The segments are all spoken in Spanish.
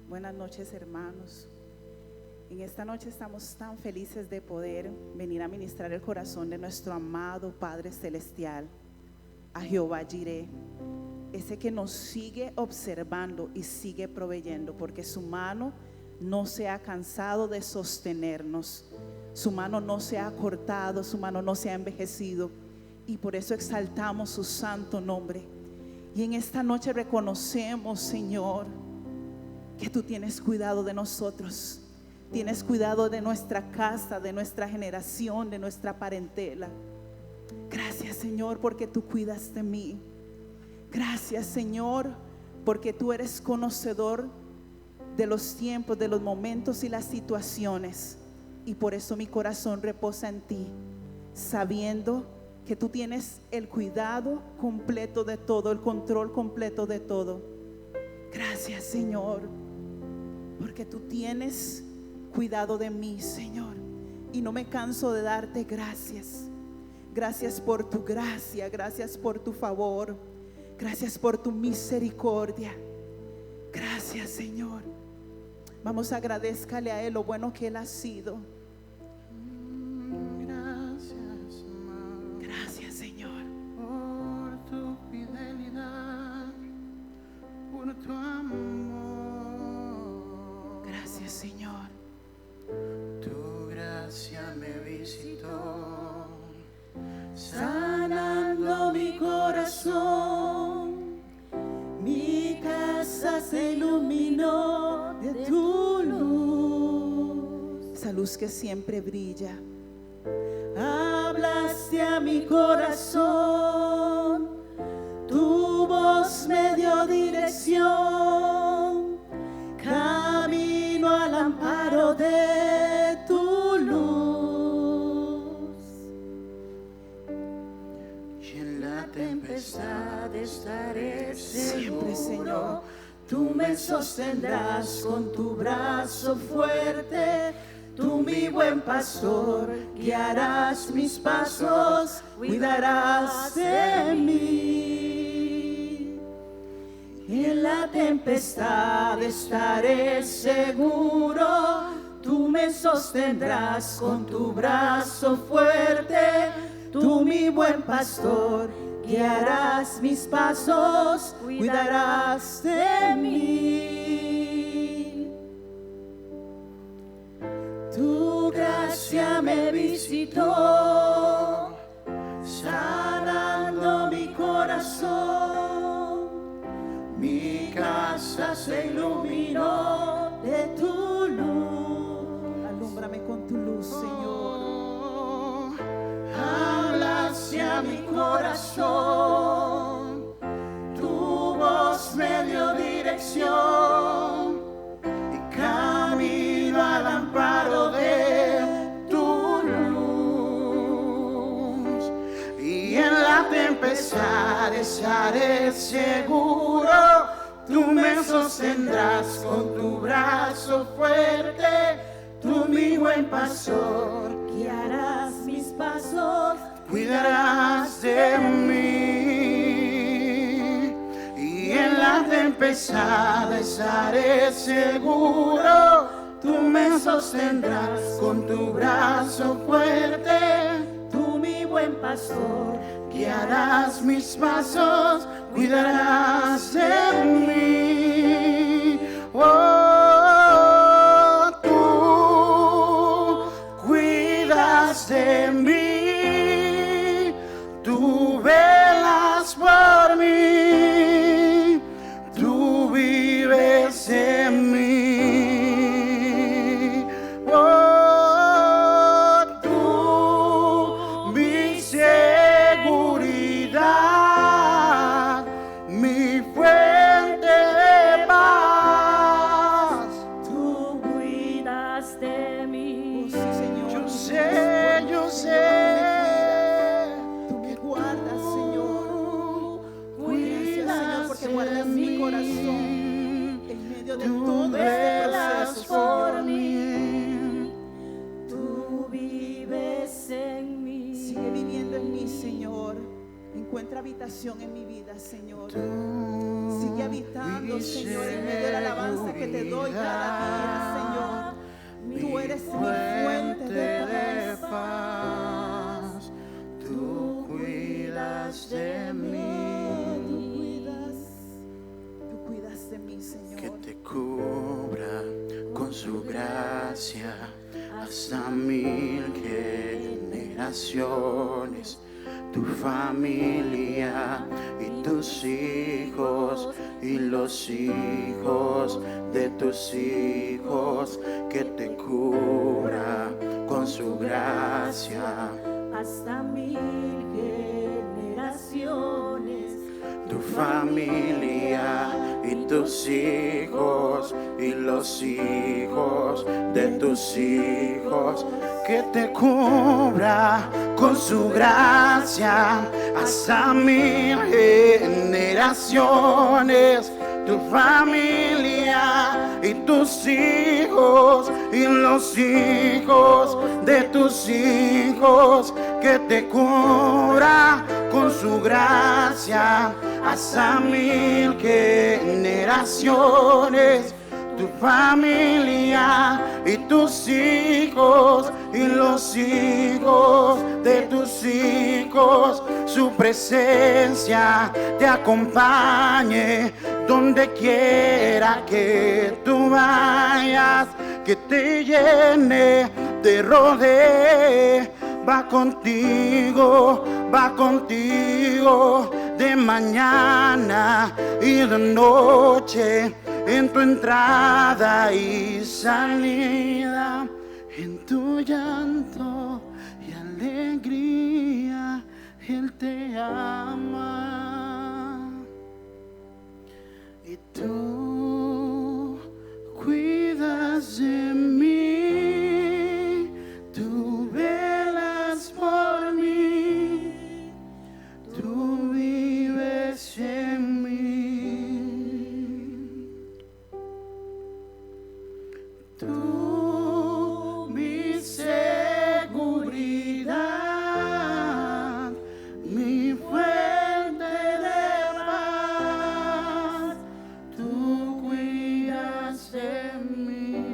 Buenas noches, hermanos. En esta noche estamos tan felices de poder venir a ministrar el corazón de nuestro amado Padre Celestial, a Jehová Jireh, ese que nos sigue observando y sigue proveyendo, porque su mano no se ha cansado de sostenernos, su mano no se ha cortado, su mano no se ha envejecido, y por eso exaltamos su santo nombre. Y en esta noche reconocemos, Señor, que tú tienes cuidado de nosotros, tienes cuidado de nuestra casa, de nuestra generación, de nuestra parentela. Gracias, Señor, porque tú cuidas de mí. Gracias, Señor, porque tú eres conocedor de los tiempos, de los momentos y las situaciones. Y por eso mi corazón reposa en ti, sabiendo que tú tienes el cuidado completo de todo, el control completo de todo. Gracias, Señor, porque tú tienes cuidado de mí, Señor, y no me canso de darte gracias. Gracias por tu gracia, gracias por tu favor, gracias por tu misericordia. Gracias, Señor. Vamos, agradézcale a Él lo bueno que Él ha sido. Gracias, amado, Gracias, Señor, por tu fidelidad, por tu amor. gracias, Señor. Tu gracia me visitó, sanando mi corazón. Mi casa se iluminó de tu luz. Esa luz que siempre brilla. Hablaste a mi corazón, tu voz me dio dirección, camino al amparo de tu luz. Y en la tempestad estaré Siempre, seguro, Señor. tú me sostendrás con tu brazo fuerte. Tú, mi buen pastor, guiarás mis pasos, cuidarás de mí. En la tempestad estaré seguro, tú me sostendrás con tu brazo fuerte. Tú, mi buen pastor, guiarás mis pasos, cuidarás de mí. Tu gracia me visitó, sanando mi corazón. Mi casa se iluminó de tu luz. Alúmbrame con tu luz, Señor. Hablaste a mi corazón, tu voz me dio dirección, y camino al amparo de tu luz. Y en la tempestad estaré seguro, tú me sostendrás con tu brazo fuerte. Tú, mi buen pastor, guiarás mis pasos, cuidarás de mí. Y en la tempestad estaré seguro, tú me sostendrás con tu brazo fuerte. Tú, mi buen pastor, guiarás mis pasos, cuidarás de mí. Oh, tú cuidas de mí, tú velas por mí, tú vives en mí. Oh, tú, mi seguridad, mi fuente de paz. Tú cuidas de mí. Oh, sí, Señor. Yo sé Tú me guardas, Señor. Gracias, Señor, porque guardas mi corazón en medio de Tú todo este velas proceso, por Señor. mí, tú vives en mí. Sigue viviendo en mí, Señor. Encuentra habitación en mi vida, Señor. Sigue habitando, Señor, en medio de la alabanza que te doy cada día, Señor. Tú eres mi fuente de paz. Tú cuidas de mí. Tú cuidas de mí, Señor. Que te cubra con su gracia hasta 1000 generaciones. Tu familia y tus hijos y los hijos de tus hijos, que te cubra con su gracia hasta 1000 generaciones. Tu familia y tus hijos y los hijos de tus hijos, que te cubra con su gracia hasta 1000 generaciones. Tu familia y tus hijos y los hijos de tus hijos, que te cubra con su gracia hasta 1000 generaciones. Tu familia y tus hijos y los hijos de tus hijos, su presencia te acompañe donde quiera que tú vayas, que te llene, te rodee, va contigo de mañana y de noche, en tu entrada y salida, en tu llanto y alegría, Él te ama. Y tú cuidas de mí, tú velas por mí, tú vives en mí. Tú, mi seguridad, mi fuente de paz, tú cuidas de mí.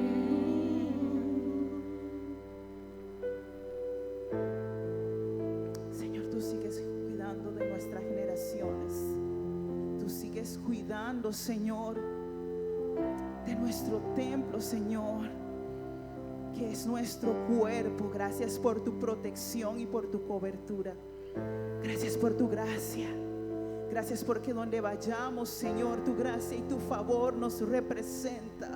Señor, tú sigues cuidando de nuestras generaciones. Tú sigues cuidando, Señor, de nuestro templo, Señor, que es nuestro cuerpo. Gracias por tu protección y por tu cobertura. Gracias por tu gracia. Gracias porque donde vayamos, Señor, tu gracia y tu favor nos representa.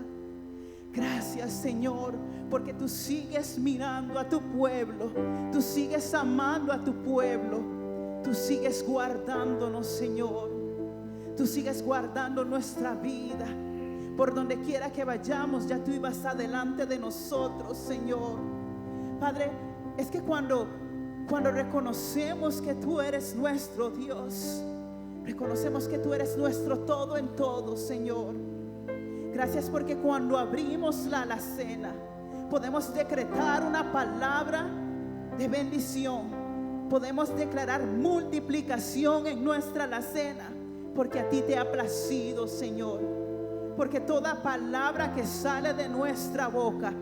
Gracias, Señor, porque tú sigues mirando a tu pueblo, tú sigues amando a tu pueblo, tú sigues guardándonos, Señor, tú sigues guardando nuestra vida. Por donde quiera que vayamos, ya tú ibas adelante de nosotros, Señor. Padre, es que cuando reconocemos que tú eres nuestro Dios, reconocemos que tú eres nuestro todo en todo, Señor. Gracias porque cuando abrimos la alacena, podemos decretar una palabra de bendición. Podemos declarar multiplicación en nuestra alacena, porque a ti te ha placido, Señor. Porque toda palabra que sale de nuestra boca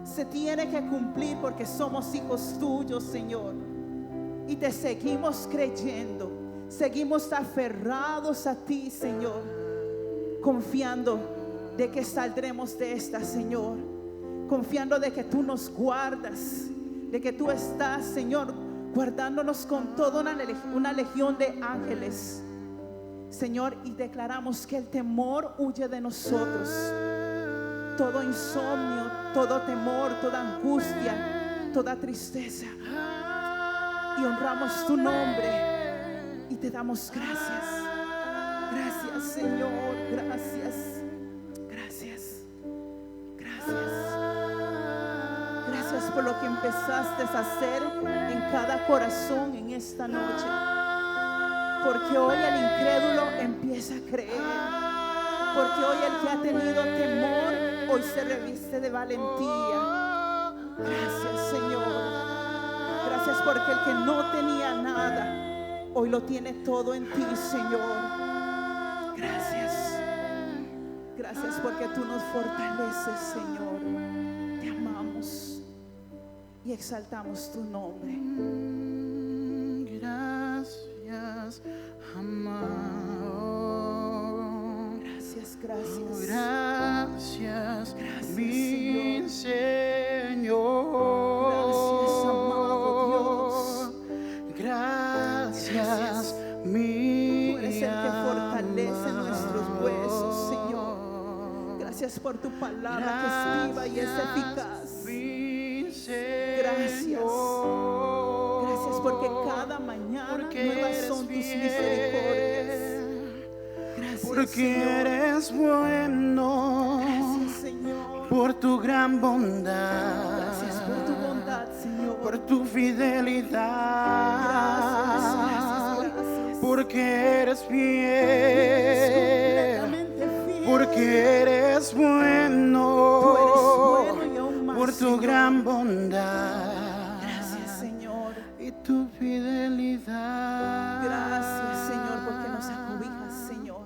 se tiene que cumplir, porque somos hijos tuyos, Señor. Y te seguimos creyendo, seguimos aferrados a ti, Señor, confiando de que saldremos de esta, Señor, confiando de que tú nos guardas, de que tú estás, Señor, guardándonos con toda una legión de ángeles, Señor. Y declaramos que el temor huye de nosotros. Todo insomnio, todo temor, toda angustia, toda tristeza. Y honramos tu nombre y te damos gracias. Gracias, Señor, gracias. Gracias. Gracias. Gracias por lo que empezaste a hacer en cada corazón en esta noche. Porque hoy el incrédulo empieza a creer. Porque hoy el que ha tenido temor, hoy se reviste de valentía. Gracias, Señor. Gracias porque el que no tenía nada, hoy lo tiene todo en ti, Señor. Gracias. Gracias porque tú nos fortaleces, Señor. Te amamos y exaltamos tu nombre. Gracias, amado. Gracias, gracias. Gracias, Gracias, mi Señor. Señor. Gracias, amado Dios. Gracias, mi Tú eres el que fortalece nuestros huesos, Señor. Gracias por tu palabra que es viva y es eficaz. Gracias. Gracias porque cada mañana nuevas son tus misericordias. Gracias, porque Señor. eres bueno. Gracias, Señor. Por tu gran bondad. Gracias por tu bondad, Señor. Por tu fidelidad. Gracias. Porque eres Eres fiel. completamente fiel. Porque eres bueno. Tú eres bueno y aún más, por tu Señor. gran bondad. Gracias, Señor. Y tu fidelidad. Gracias, Señor, porque nos acobijas, Señor.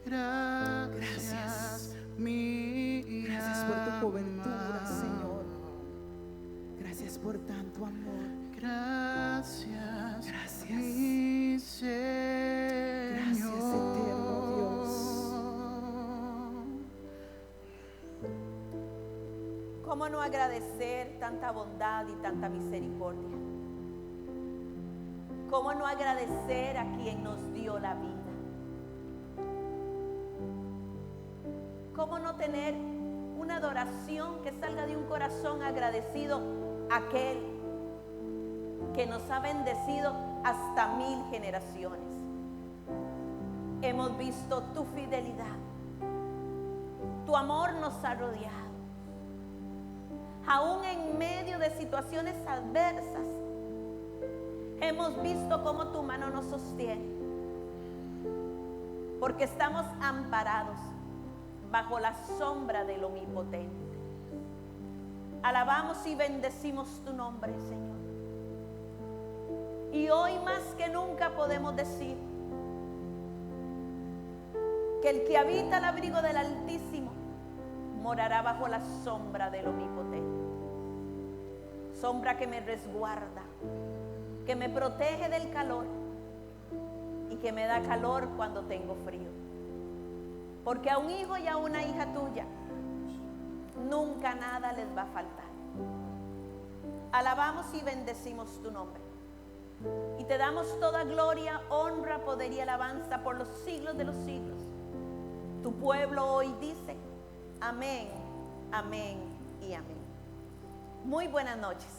Gracias, mi Gracias por tu cobertura, amado. Señor. Gracias por tanto amor. Gracias, Gracias. mi Señor. Gracias, eterno Dios. ¿Cómo no agradecer tanta bondad y tanta misericordia? ¿Cómo no agradecer a quien nos dio la vida? ¿Cómo no tener una adoración que salga de un corazón agradecido a aquel que nos ha bendecido hasta 1000 generaciones? Hemos visto tu fidelidad, tu amor nos ha rodeado. Aún en medio de situaciones adversas, hemos visto cómo tu mano nos sostiene, porque estamos amparados bajo la sombra del Omnipotente. Alabamos y bendecimos tu nombre, Señor. Y hoy más que nunca podemos decir que el que habita el abrigo del Altísimo morará bajo la sombra del Omnipotente. Sombra que me resguarda, que me protege del calor y que me da calor cuando tengo frío. Porque a un hijo y a una hija tuya nunca nada les va a faltar. Alabamos y bendecimos tu nombre. Y te damos toda gloria, honra, poder y alabanza por los siglos de los siglos. Tu pueblo hoy dice amén, amén y amén. Muy buenas noches.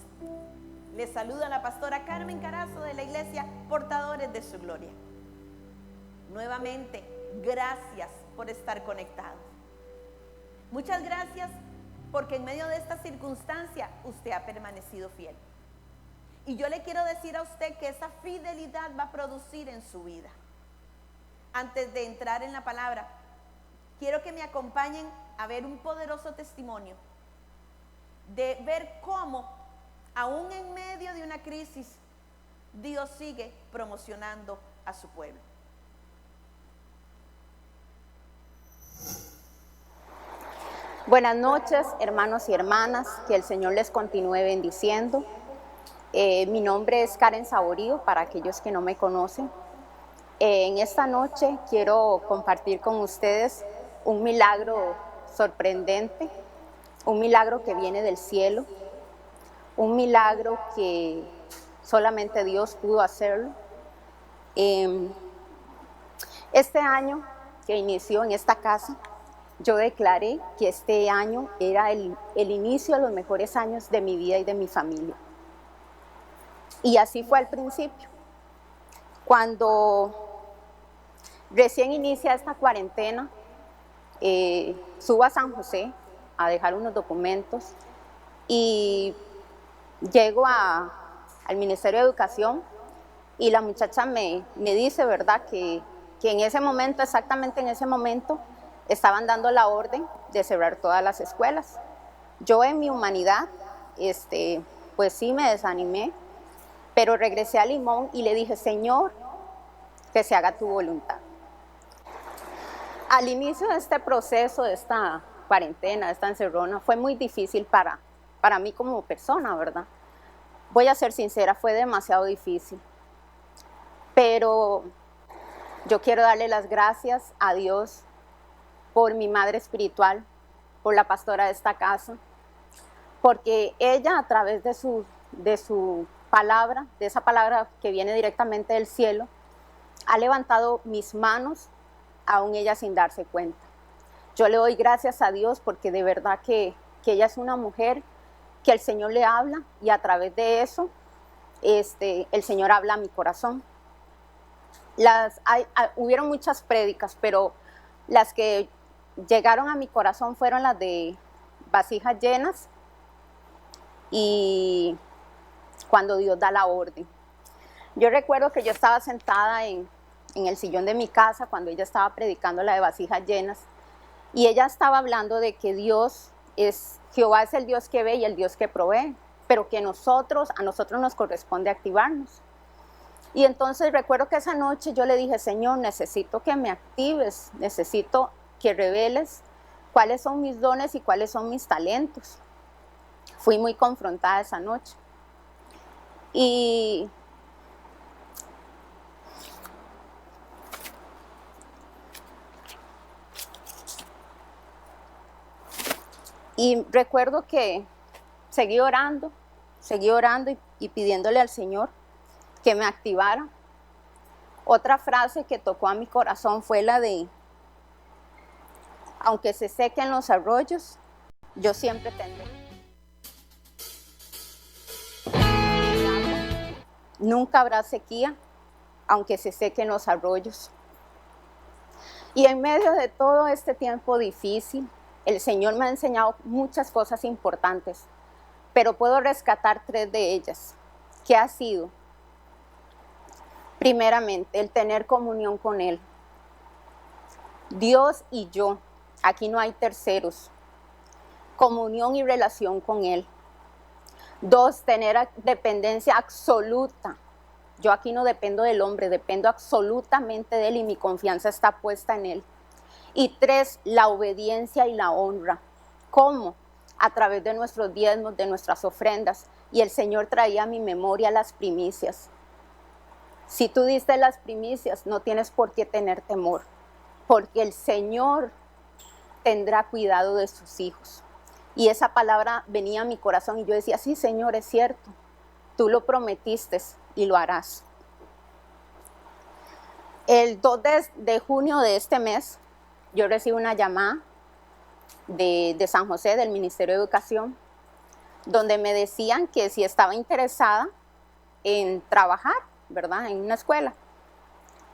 Les saluda la pastora Carmen Carazo de la iglesia Portadores de su Gloria. Nuevamente, gracias por estar conectados. Muchas gracias porque en medio de esta circunstancia usted ha permanecido fiel. Y yo le quiero decir a usted que esa fidelidad va a producir en su vida. Antes de entrar en la palabra, quiero que me acompañen a ver un poderoso testimonio de ver cómo, aún en medio de una crisis, Dios sigue promocionando a su pueblo. Buenas noches, hermanos y hermanas, que el Señor les continúe bendiciendo. Mi nombre es Karen Saborío, para aquellos que no me conocen. En esta noche quiero compartir con ustedes un milagro sorprendente, un milagro que viene del cielo, un milagro que solamente Dios pudo hacerlo. Este año que inició en esta casa, yo declaré que este año era el inicio de los mejores años de mi vida y de mi familia. Y así fue al principio. Cuando recién inicia esta cuarentena, subo a San José a dejar unos documentos y llego al Ministerio de Educación y la muchacha me dice, ¿verdad?, que en ese momento, exactamente en ese momento, estaban dando la orden de cerrar todas las escuelas. Yo en mi humanidad, pues sí me desanimé, pero regresé a Limón y le dije, Señor, que se haga tu voluntad. Al inicio de este proceso, de esta cuarentena, de esta encerrona, fue muy difícil para mí como persona, ¿verdad? Voy a ser sincera, fue demasiado difícil. Pero yo quiero darle las gracias a Dios por mi madre espiritual, por la pastora de esta casa, porque ella a través de su palabra, de esa palabra que viene directamente del cielo, ha levantado mis manos, aún ella sin darse cuenta. Yo le doy gracias a Dios porque de verdad que ella es una mujer que el Señor le habla y a través de eso el Señor habla a mi corazón. Hubieron muchas prédicas, pero las que llegaron a mi corazón fueron las de vasijas llenas y cuando Dios da la orden. Yo recuerdo que yo estaba sentada en el sillón de mi casa cuando ella estaba predicando la de vasijas llenas y ella estaba hablando de que Jehová es el Dios que ve y el Dios que provee, pero que a nosotros nos corresponde activarnos. Y entonces recuerdo que esa noche yo le dije, Señor, necesito que me actives, necesito que reveles cuáles son mis dones y cuáles son mis talentos. Fui muy confrontada esa noche. Y recuerdo que seguí orando y pidiéndole al Señor que me activara. Otra frase que tocó a mi corazón fue la de, aunque se sequen los arroyos, yo siempre tendré. Nunca habrá sequía, aunque se sequen los arroyos. Y en medio de todo este tiempo difícil, el Señor me ha enseñado muchas cosas importantes, pero puedo rescatar 3 de ellas. ¿Qué ha sido? Primeramente, el tener comunión con Él. Dios y yo, aquí no hay terceros. Comunión y relación con Él. 2, tener dependencia absoluta. Yo aquí no dependo del hombre, dependo absolutamente de Él y mi confianza está puesta en Él. Y 3, la obediencia y la honra. ¿Cómo? A través de nuestros diezmos, de nuestras ofrendas. Y el Señor traía a mi memoria las primicias. Si tú diste las primicias, no tienes por qué tener temor, porque el Señor tendrá cuidado de sus hijos. Y esa palabra venía a mi corazón y yo decía, sí, Señor, es cierto, tú lo prometiste y lo harás. El 2 de junio de este mes, yo recibí una llamada de San José, del Ministerio de Educación, donde me decían que si estaba interesada en trabajar, ¿verdad?, en una escuela,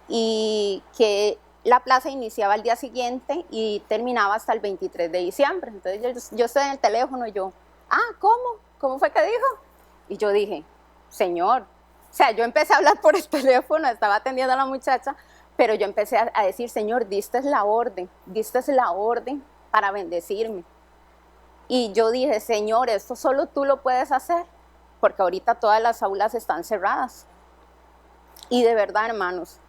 y que la plaza iniciaba el día siguiente y terminaba hasta el 23 de diciembre. Entonces yo estoy en el teléfono y yo, ¿cómo? ¿Cómo fue que dijo? Y yo dije, Señor, o sea, yo empecé a hablar por el teléfono, estaba atendiendo a la muchacha, pero yo empecé a decir, Señor, diste la orden para bendecirme. Y yo dije, Señor, esto solo tú lo puedes hacer, porque ahorita todas las aulas están cerradas. Y de verdad, hermanos,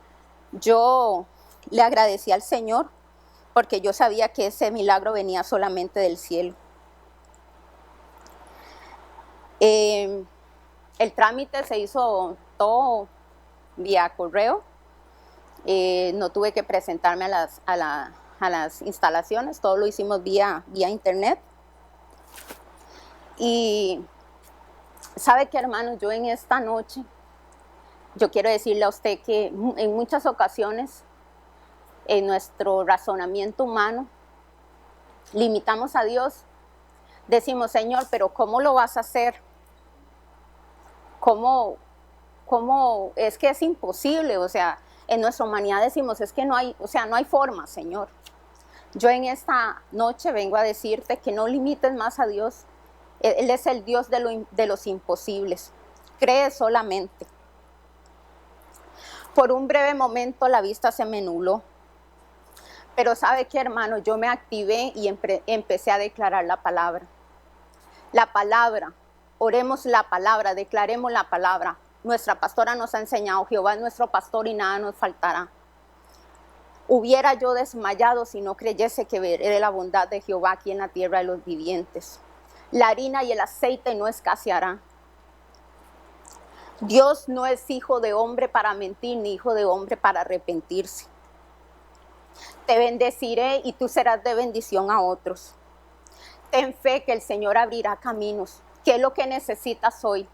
yo le agradecí al Señor porque yo sabía que ese milagro venía solamente del cielo. El trámite se hizo todo vía correo. No tuve que presentarme a las instalaciones, todo lo hicimos vía internet. Y ¿sabe qué, hermanos? Yo en esta noche, yo quiero decirle a usted que en muchas ocasiones en nuestro razonamiento humano limitamos a Dios. Decimos, Señor, pero ¿cómo lo vas a hacer? ¿Cómo? Es que es imposible. O sea, en nuestra humanidad decimos, es que no hay forma, Señor. Yo en esta noche vengo a decirte que no limites más a Dios. Él es el Dios de los imposibles. Cree solamente. Por un breve momento la vista se me nubló. Pero ¿sabe qué, hermano? Yo me activé y empecé a declarar la palabra. La palabra. Oremos la palabra, declaremos la palabra. Nuestra pastora nos ha enseñado, Jehová es nuestro pastor y nada nos faltará. Hubiera yo desmayado si no creyese que veré la bondad de Jehová aquí en la tierra de los vivientes. La harina y el aceite no escasearán. Dios no es hijo de hombre para mentir, ni hijo de hombre para arrepentirse. Te bendeciré y tú serás de bendición a otros. Ten fe que el Señor abrirá caminos. ¿Qué es lo que necesitas hoy?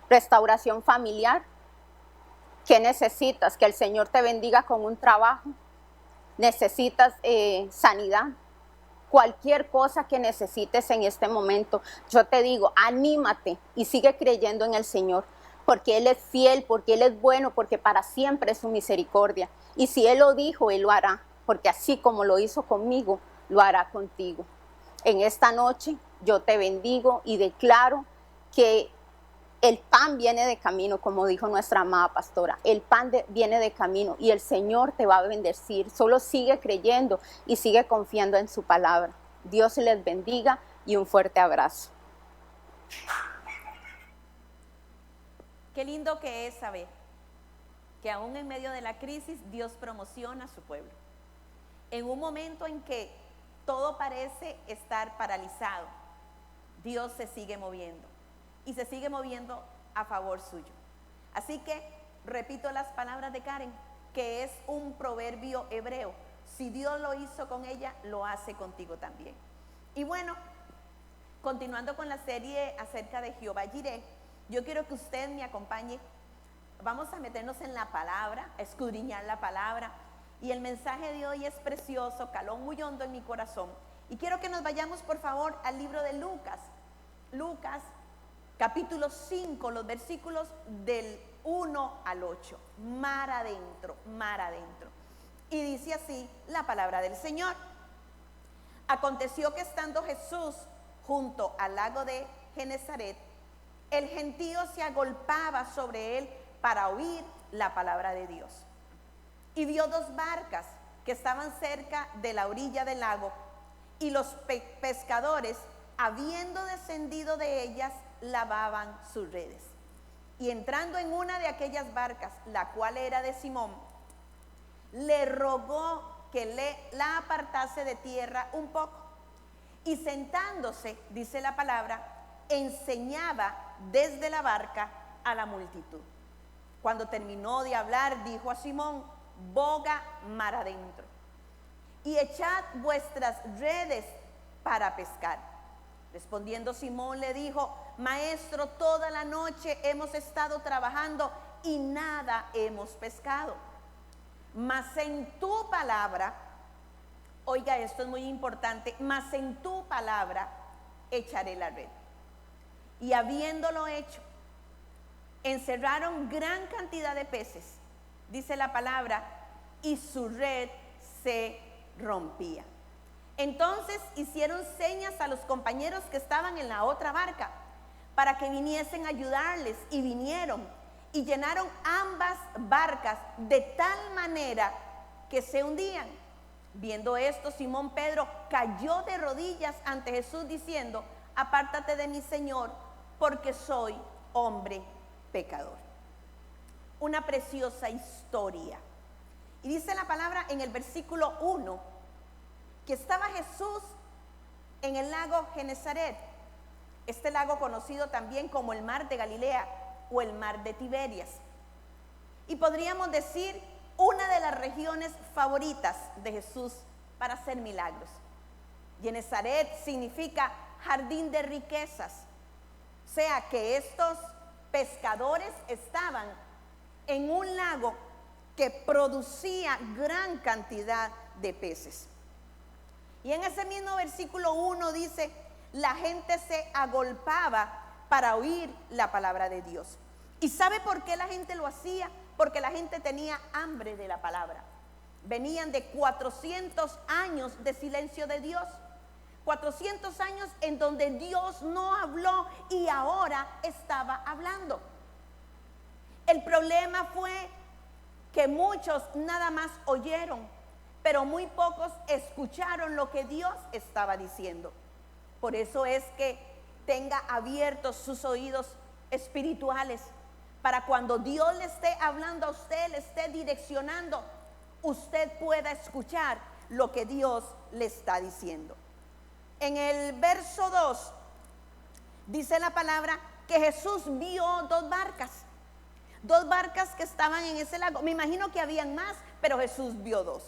¿Restauración familiar? ¿Qué necesitas? ¿Que el Señor te bendiga con un trabajo? ¿Necesitas sanidad? Cualquier cosa que necesites en este momento, yo te digo, anímate y sigue creyendo en el Señor, porque Él es fiel, porque Él es bueno, porque para siempre es su misericordia. Y si Él lo dijo, Él lo hará, porque así como lo hizo conmigo, lo hará contigo. En esta noche yo te bendigo y declaro que el pan viene de camino, como dijo nuestra amada pastora. El pan viene de camino y el Señor te va a bendecir. Solo sigue creyendo y sigue confiando en su palabra. Dios les bendiga y un fuerte abrazo. Qué lindo que es saber que aún en medio de la crisis Dios promociona a su pueblo. En un momento en que todo parece estar paralizado, Dios se sigue moviendo. Y se sigue moviendo a favor suyo. Así que repito las palabras de Karen, que es un proverbio hebreo. Si Dios lo hizo con ella, lo hace contigo también. Y bueno, continuando con la serie acerca de Jehová Jireh, yo quiero que usted me acompañe. Vamos a meternos en la palabra, a escudriñar la palabra. Y el mensaje de hoy es precioso, caló muy hondo en mi corazón. Y quiero que nos vayamos por favor al libro de Lucas. Lucas capítulo 5, los versículos del 1 al 8, mar adentro, mar adentro. Y dice así la palabra del Señor. Aconteció que estando Jesús junto al lago de Genesaret, el gentío se agolpaba sobre él para oír la palabra de Dios. Y vio dos barcas que estaban cerca de la orilla del lago, y los pescadores, habiendo descendido de ellas, lavaban sus redes. Y entrando en una de aquellas barcas, la cual era de Simón, le rogó que la apartase de tierra un poco. Y sentándose, dice la palabra, enseñaba desde la barca a la multitud. Cuando terminó de hablar, dijo a Simón: boga mar adentro y echad vuestras redes para pescar. Respondiendo Simón le dijo: Maestro, toda la noche hemos estado trabajando y nada hemos pescado. Mas en tu palabra, oiga, esto es muy importante, mas en tu palabra echaré la red. Y habiéndolo hecho, encerraron gran cantidad de peces, dice la palabra, y su red se rompía. Entonces hicieron señas a los compañeros que estaban en la otra barca para que viniesen a ayudarles, y vinieron y llenaron ambas barcas de tal manera que se hundían. Viendo esto, Simón Pedro cayó de rodillas ante Jesús diciendo: apártate de mí, Señor, porque soy hombre pecador. Una preciosa historia. Y dice la palabra en el versículo 1 que estaba Jesús en el lago Genesaret, este lago conocido también como el mar de Galilea o el mar de Tiberias, y podríamos decir una de las regiones favoritas de Jesús para hacer milagros. Genesaret significa jardín de riquezas, o sea que estos pescadores estaban en un lago que producía gran cantidad de peces. Y en ese mismo versículo 1 dice: la gente se agolpaba para oír la palabra de Dios. ¿Y sabe por qué la gente lo hacía? Porque la gente tenía hambre de la palabra. Venían de 400 años de silencio de Dios. 400 años en donde Dios no habló y ahora estaba hablando. El problema fue que muchos nada más oyeron, pero muy pocos escucharon lo que Dios estaba diciendo. Por eso es que tenga abiertos sus oídos espirituales, para cuando Dios le esté hablando a usted, le esté direccionando, usted pueda escuchar lo que Dios le está diciendo. En el verso 2 dice la palabra que Jesús vio dos barcas que estaban en ese lago. Me imagino que habían más, pero Jesús vio dos.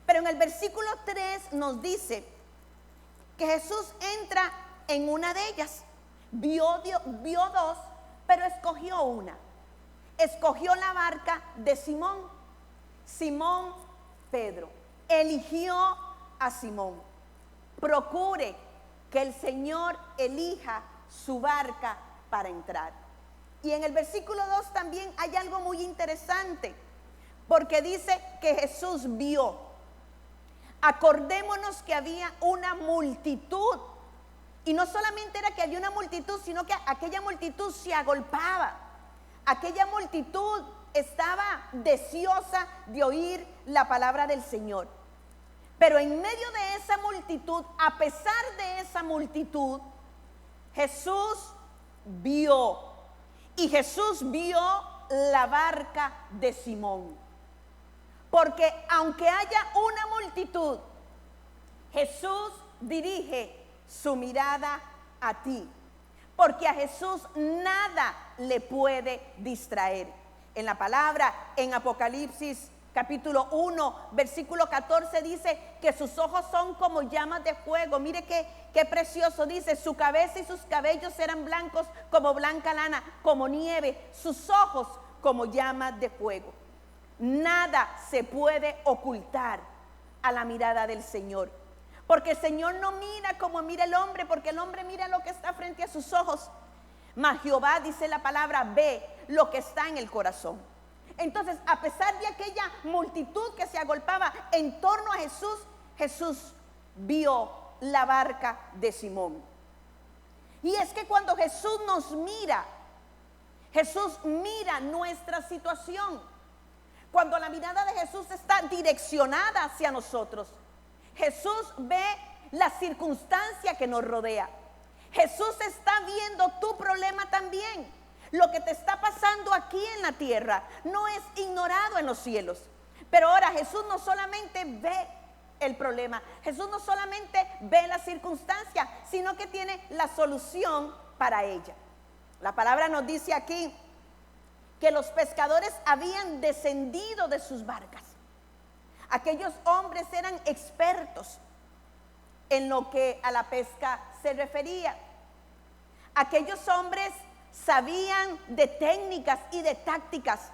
Pero en el versículo 3 nos dice que Jesús entra en una de ellas. Vio dos, pero escogió una. Escogió la barca de Simón Pedro. Eligió a Simón. Procure que el Señor elija su barca para entrar. Y en el versículo 2 también hay algo muy interesante, porque dice que Jesús vio. Acordémonos que había una multitud. Y no solamente era que había una multitud, sino que aquella multitud se agolpaba. Aquella multitud estaba deseosa de oír la palabra del Señor. Pero en medio de esa multitud, a pesar de esa multitud, Jesús vio. Y Jesús vio la barca de Simón. Porque aunque haya una multitud, Jesús dirige su mirada a ti, porque a Jesús nada le puede distraer. En la palabra, en Apocalipsis capítulo 1, versículo 14 dice que sus ojos son como llamas de fuego. Mire qué precioso, dice: su cabeza y sus cabellos eran blancos como blanca lana, como nieve, sus ojos como llamas de fuego. Nada se puede ocultar a la mirada del Señor. Porque el Señor no mira como mira el hombre, porque el hombre mira lo que está frente a sus ojos. Mas Jehová, dice la palabra, ve lo que está en el corazón. Entonces, a pesar de aquella multitud que se agolpaba en torno a Jesús, Jesús vio la barca de Simón. Y es que cuando Jesús nos mira, Jesús mira nuestra situación. Cuando la mirada de Jesús está direccionada hacia nosotros, Jesús ve la circunstancia que nos rodea. Jesús está viendo tu problema también. Lo que te está pasando aquí en la tierra no es ignorado en los cielos. Pero ahora Jesús no solamente ve el problema, Jesús no solamente ve la circunstancia, sino que tiene la solución para ella. La palabra nos dice aquí que los pescadores habían descendido de sus barcas. Aquellos hombres eran expertos en lo que a la pesca se refería. Aquellos hombres sabían de técnicas y de tácticas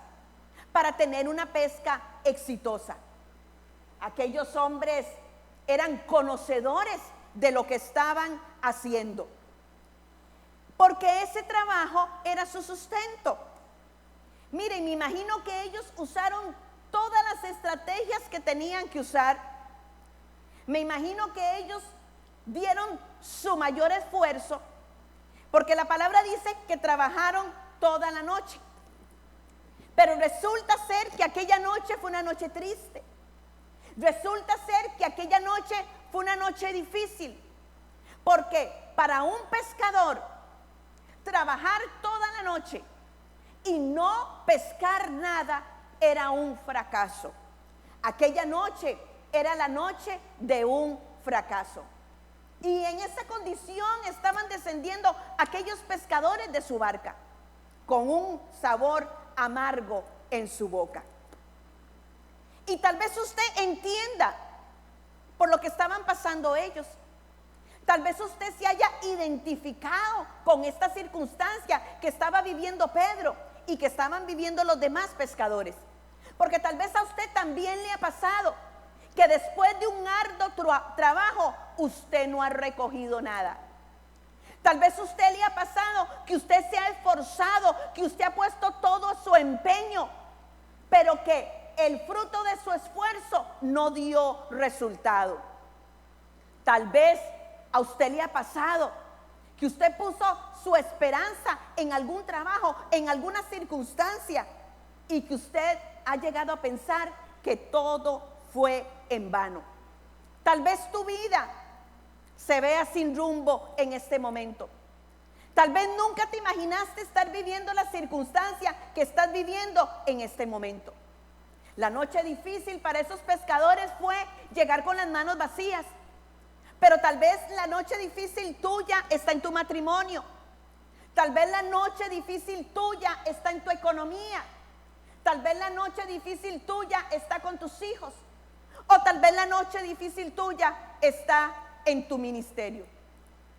para tener una pesca exitosa. Aquellos hombres eran conocedores de lo que estaban haciendo, porque ese trabajo era su sustento. Miren, me imagino que ellos usaron todas las estrategias que tenían que usar. Me imagino que ellos dieron su mayor esfuerzo, porque la palabra dice que trabajaron toda la noche. Pero resulta ser que aquella noche fue una noche triste. Resulta ser que aquella noche fue una noche difícil, porque para un pescador trabajar toda la noche y no pescar nada era un fracaso. Aquella noche era la noche de un fracaso. Y en esa condición estaban descendiendo aquellos pescadores de su barca, con un sabor amargo en su boca. Y tal vez usted entienda por lo que estaban pasando ellos. Tal vez usted se haya identificado con esta circunstancia que estaba viviendo Pedro y que estaban viviendo los demás pescadores. Porque tal vez a usted también le ha pasado que después de un arduo trabajo usted no ha recogido nada. Tal vez a usted le ha pasado que usted se ha esforzado, que usted ha puesto todo su empeño, pero que el fruto de su esfuerzo no dio resultado. Tal vez a usted le ha pasado que usted puso su esperanza en algún trabajo, en alguna circunstancia, y que usted ha llegado a pensar que todo fue en vano. Tal vez tu vida se vea sin rumbo en este momento. Tal vez nunca te imaginaste estar viviendo la circunstancia que estás viviendo en este momento. La noche difícil para esos pescadores fue llegar con las manos vacías. Pero tal vez la noche difícil tuya está en tu matrimonio. Tal vez la noche difícil tuya está en tu economía. Tal vez la noche difícil tuya está con tus hijos. O tal vez la noche difícil tuya está en tu ministerio.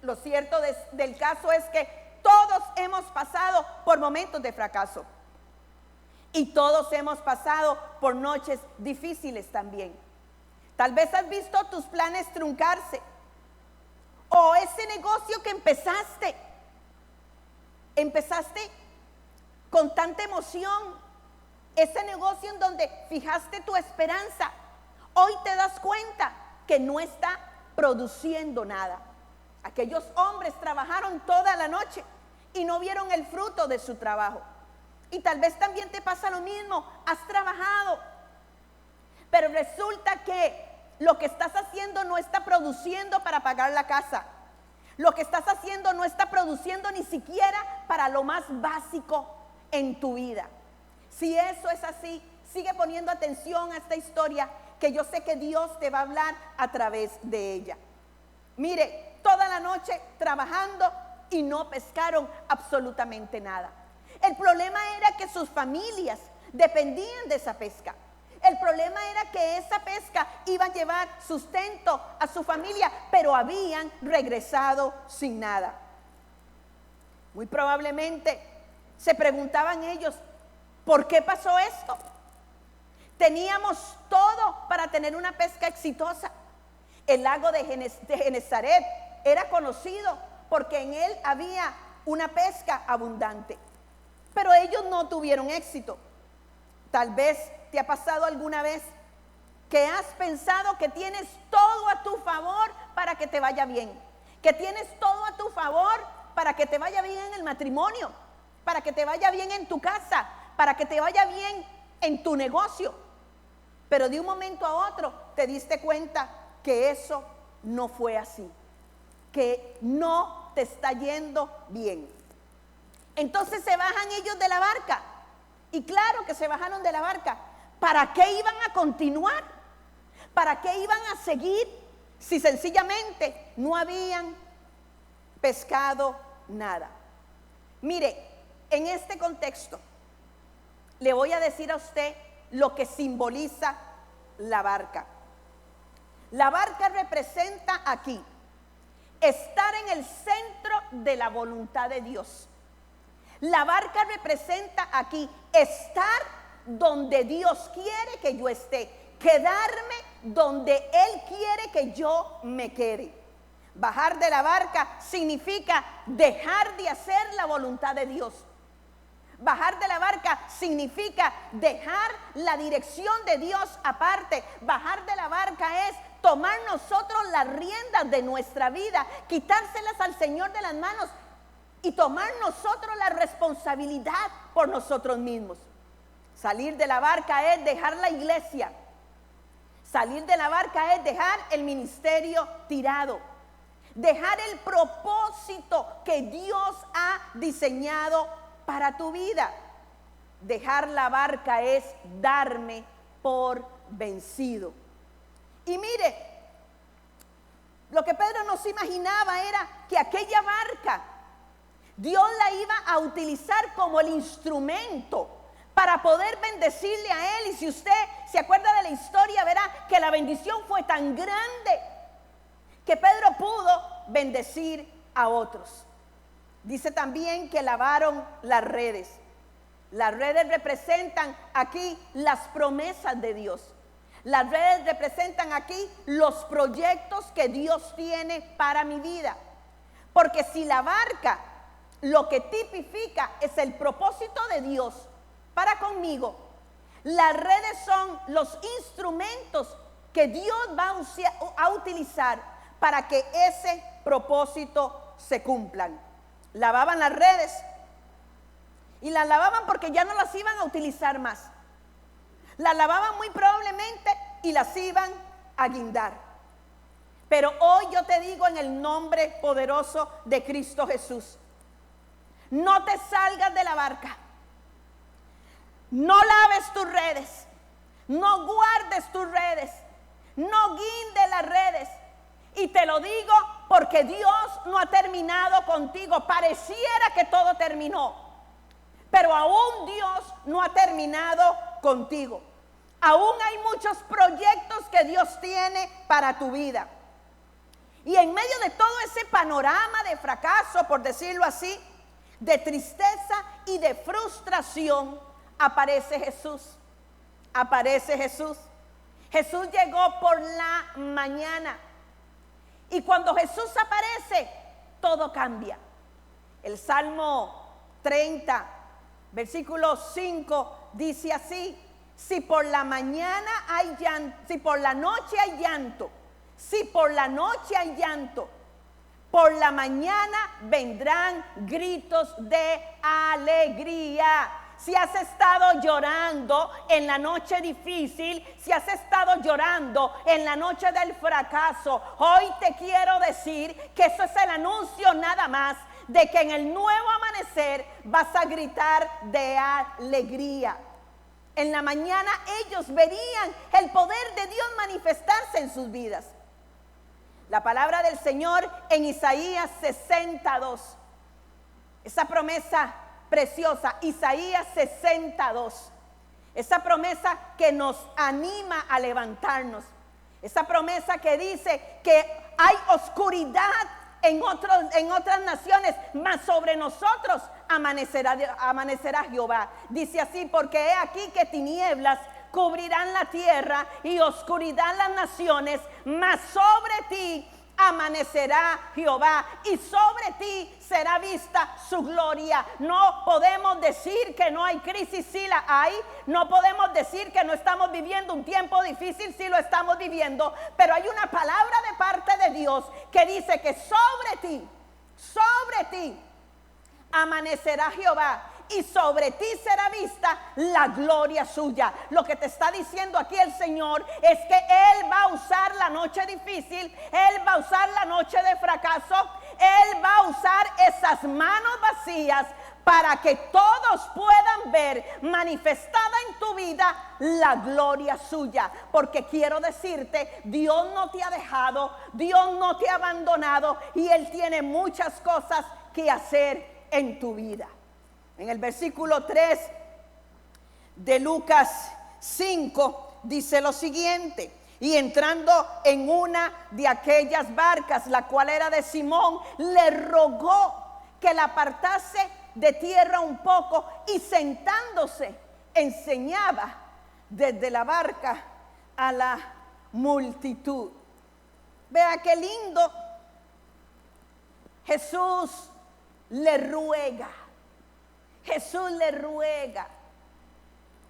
Lo cierto del caso es que todos hemos pasado por momentos de fracaso. Y todos hemos pasado por noches difíciles también. Tal vez has visto tus planes truncarse. O ese negocio que empezaste con tanta emoción. Ese negocio en donde fijaste tu esperanza. Hoy te das cuenta que no está produciendo nada. Aquellos hombres trabajaron toda la noche y no vieron el fruto de su trabajo. Y tal vez también te pasa lo mismo, has trabajado, pero resulta que lo que estás haciendo no está produciendo para pagar la casa. Lo que estás haciendo no está produciendo ni siquiera para lo más básico en tu vida. Si eso es así, sigue poniendo atención a esta historia, que yo sé que Dios te va a hablar a través de ella. Mire, toda la noche trabajando y no pescaron absolutamente nada. El problema era que sus familias dependían de esa pesca. El problema era que esa pesca iba a llevar sustento a su familia, pero habían regresado sin nada. Muy probablemente se preguntaban ellos, ¿por qué pasó esto? Teníamos todo para tener una pesca exitosa. El lago de Genesaret era conocido porque en él había una pesca abundante. Pero ellos no tuvieron éxito. Tal vez te ha pasado alguna vez que has pensado que tienes todo a tu favor para que te vaya bien. Que tienes todo a tu favor para que te vaya bien en el matrimonio, para que te vaya bien en tu casa, para que te vaya bien en tu negocio. Pero de un momento a otro te diste cuenta que eso no fue así, que no te está yendo bien. Entonces se bajan ellos de la barca. Y claro que se bajaron de la barca. ¿Para qué iban a continuar? ¿Para qué iban a seguir si sencillamente no habían pescado nada? Mire, en este contexto le voy a decir a usted lo que simboliza la barca. La barca representa aquí estar en el centro de la voluntad de Dios. La barca representa aquí estar donde Dios quiere que yo esté, quedarme donde Él quiere que yo me quede. Bajar de la barca significa dejar de hacer la voluntad de Dios. Bajar de la barca significa dejar la dirección de Dios aparte. Bajar de la barca es tomar nosotros las riendas de nuestra vida, quitárselas al Señor de las manos y tomar nosotros la responsabilidad por nosotros mismos. Salir de la barca es dejar la iglesia. Salir de la barca es dejar el ministerio tirado. Dejar el propósito que Dios ha diseñado para tu vida. Dejar la barca es darme por vencido. Y mire, lo que Pedro no se imaginaba era que aquella barca Dios la iba a utilizar como el instrumento para poder bendecirle a él. Y si usted se acuerda de la historia, verá que la bendición fue tan grande que Pedro pudo bendecir a otros. Dice también que lavaron las redes. Las redes representan aquí las promesas de Dios. Las redes representan aquí los proyectos que Dios tiene para mi vida. Porque si la barca lo que tipifica es el propósito de Dios para conmigo, las redes son los instrumentos que Dios va a utilizar para que ese propósito se cumplan. Lavaban las redes y las lavaban porque ya no las iban a utilizar más. Las lavaban muy probablemente y las iban a guindar. Pero hoy yo te digo en el nombre poderoso de Cristo Jesús, no te salgas de la barca, no laves tus redes, No guardes tus redes, no guindes las redes. Y te lo digo porque Dios no ha terminado contigo. Pareciera que todo terminó, pero aún Dios no ha terminado contigo. Aún hay muchos proyectos que Dios tiene para tu vida. Y en medio de todo ese panorama de fracaso, por decirlo así, de tristeza y de frustración, aparece Jesús. Aparece Jesús. Jesús llegó por la mañana. Y cuando Jesús aparece, todo cambia. El Salmo 30, versículo 5, dice así: si por la mañana hay llanto, si por la noche hay llanto, si por la noche hay llanto, por la mañana vendrán gritos de alegría. Si has estado llorando en la noche difícil, si has estado llorando en la noche del fracaso, hoy te quiero decir que eso es el anuncio nada más de que en el nuevo amanecer vas a gritar de alegría. En la mañana ellos verían el poder de Dios manifestarse en sus vidas. La palabra del Señor en Isaías 62, esa promesa preciosa, Isaías 62, esa promesa que nos anima a levantarnos, esa promesa que dice que hay oscuridad en otras naciones, mas sobre nosotros amanecerá Jehová. Dice así: porque he aquí que tinieblas cubrirán la tierra y oscuridad las naciones, mas sobre ti amanecerá Jehová y sobre ti será vista su gloria. No podemos decir que no hay crisis, si la hay. No podemos decir que no estamos viviendo un tiempo difícil, si lo estamos viviendo. Pero hay una palabra de parte de Dios que dice que sobre ti amanecerá Jehová y sobre ti será vista la gloria suya. Lo que te está diciendo aquí el Señor es que Él va a usar la noche difícil, Él va a usar la noche de fracaso, Él va a usar esas manos vacías para que todos puedan ver manifestada en tu vida la gloria suya. Porque quiero decirte, Dios no te ha dejado, Dios no te ha abandonado y Él tiene muchas cosas que hacer en tu vida. En el versículo 3 de Lucas 5 dice lo siguiente: y entrando en una de aquellas barcas, la cual era de Simón, le rogó que la apartase de tierra un poco, y sentándose enseñaba desde la barca a la multitud. Vea qué lindo. Jesús le ruega. Jesús le ruega.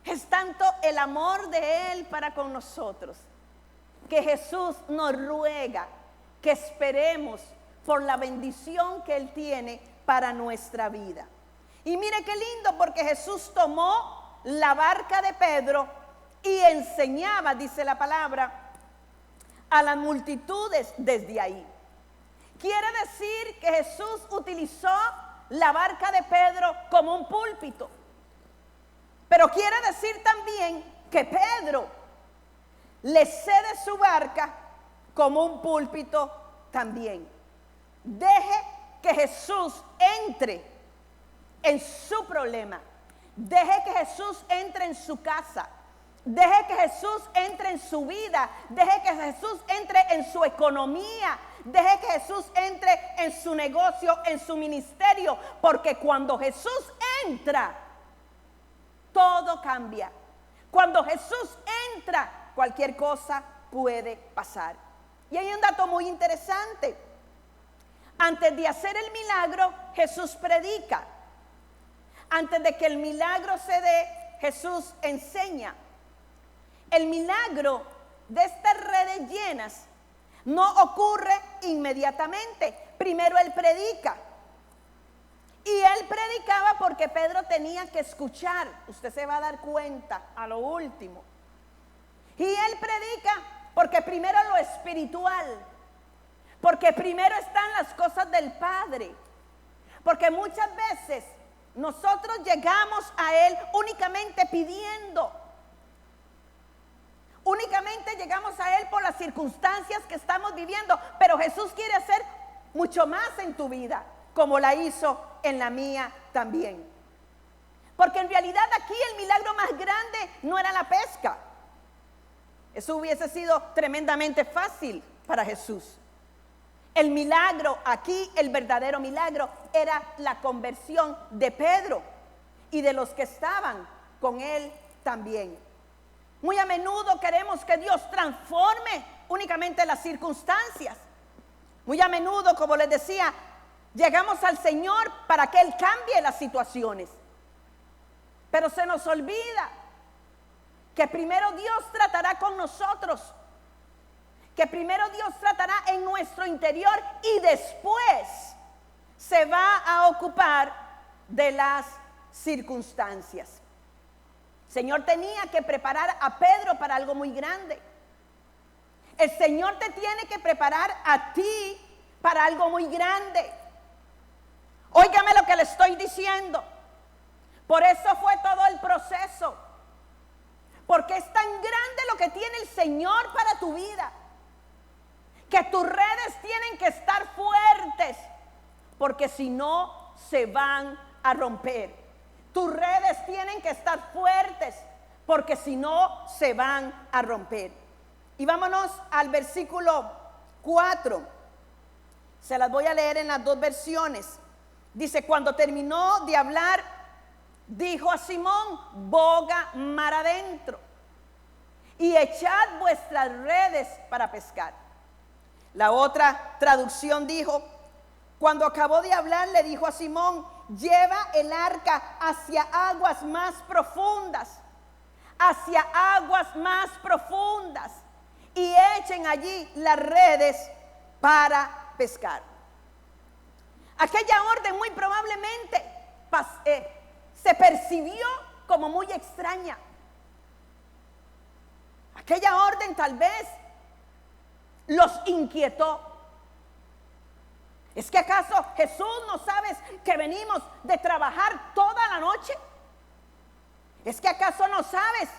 Es tanto el amor de Él para con nosotros que Jesús nos ruega que esperemos por la bendición que Él tiene para nuestra vida. Y mire qué lindo, porque Jesús tomó la barca de Pedro y enseñaba, dice la palabra, a las multitudes desde ahí. Quiere decir que Jesús utilizó la barca de Pedro como un púlpito. Pero quiere decir también que Pedro le cede su barca como un púlpito también. Deje que Jesús entre en su problema. Deje que Jesús entre en su casa. Deje que Jesús entre en su vida. Deje que Jesús entre en su economía. Deje que Jesús entre en su negocio, en su ministerio. Porque cuando Jesús entra, todo cambia. Cuando Jesús entra, cualquier cosa puede pasar. Y hay un dato muy interesante. Antes de hacer el milagro, Jesús predica. Antes de que el milagro se dé, Jesús enseña. El milagro de estas redes llenas no ocurre inmediatamente. Primero Él predica. Y Él predicaba porque Pedro tenía que escuchar. Usted se va a dar cuenta a lo último. Y Él predica porque primero lo espiritual. Porque primero están las cosas del Padre. Porque muchas veces nosotros llegamos a Él únicamente pidiendo. Únicamente llegamos a Él por las circunstancias que estamos viviendo, pero Jesús quiere hacer mucho más en tu vida, como la hizo en la mía también. Porque en realidad aquí el milagro más grande no era la pesca. Eso hubiese sido tremendamente fácil para Jesús. El milagro aquí, el verdadero milagro, era la conversión de Pedro y de los que estaban con él también. Muy a menudo queremos que Dios transforme únicamente las circunstancias. Muy a menudo, como les decía, llegamos al Señor para que Él cambie las situaciones. Pero se nos olvida que primero Dios tratará con nosotros, que primero Dios tratará en nuestro interior y después se va a ocupar de las circunstancias. El Señor tenía que preparar a Pedro para algo muy grande. El Señor te tiene que preparar a ti para algo muy grande. Óigame lo que le estoy diciendo. Por eso fue todo el proceso. Porque es tan grande lo que tiene el Señor para tu vida, que tus redes tienen que estar fuertes, porque si no se van a romper. Tus redes tienen que estar fuertes, porque si no se van a romper. Y vámonos al versículo 4. Se las voy a leer en las dos versiones. Dice: cuando terminó de hablar, dijo a Simón: boga mar adentro y echad vuestras redes para pescar. La otra traducción dijo: cuando acabó de hablar, le dijo a Simón: lleva el arca hacia aguas más profundas, y echen allí las redes para pescar. Aquella orden muy probablemente se percibió como muy extraña. Aquella orden tal vez los inquietó. ¿Es que acaso Jesús no sabes que venimos de trabajar toda la noche? ¿Es que acaso no sabes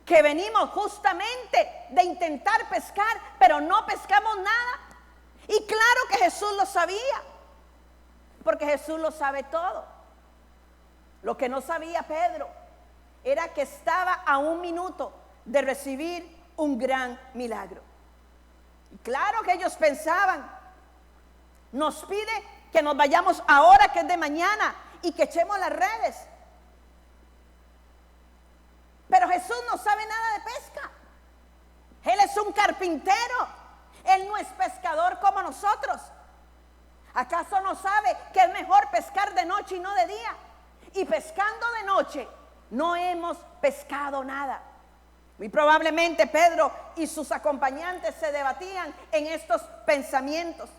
que venimos justamente de intentar pescar, pero no pescamos nada? Y claro que Jesús lo sabía, porque Jesús lo sabe todo. Lo que no sabía Pedro era que estaba a un minuto de recibir un gran milagro. Y claro que ellos pensaban: nos pide que nos vayamos ahora que es de mañana y que echemos las redes. Pero Jesús no sabe nada de pesca. Él es un carpintero. Él no es pescador como nosotros. ¿Acaso no sabe que es mejor pescar de noche y no de día? Y pescando de noche no hemos pescado nada. Muy probablemente Pedro y sus acompañantes se debatían en estos pensamientos.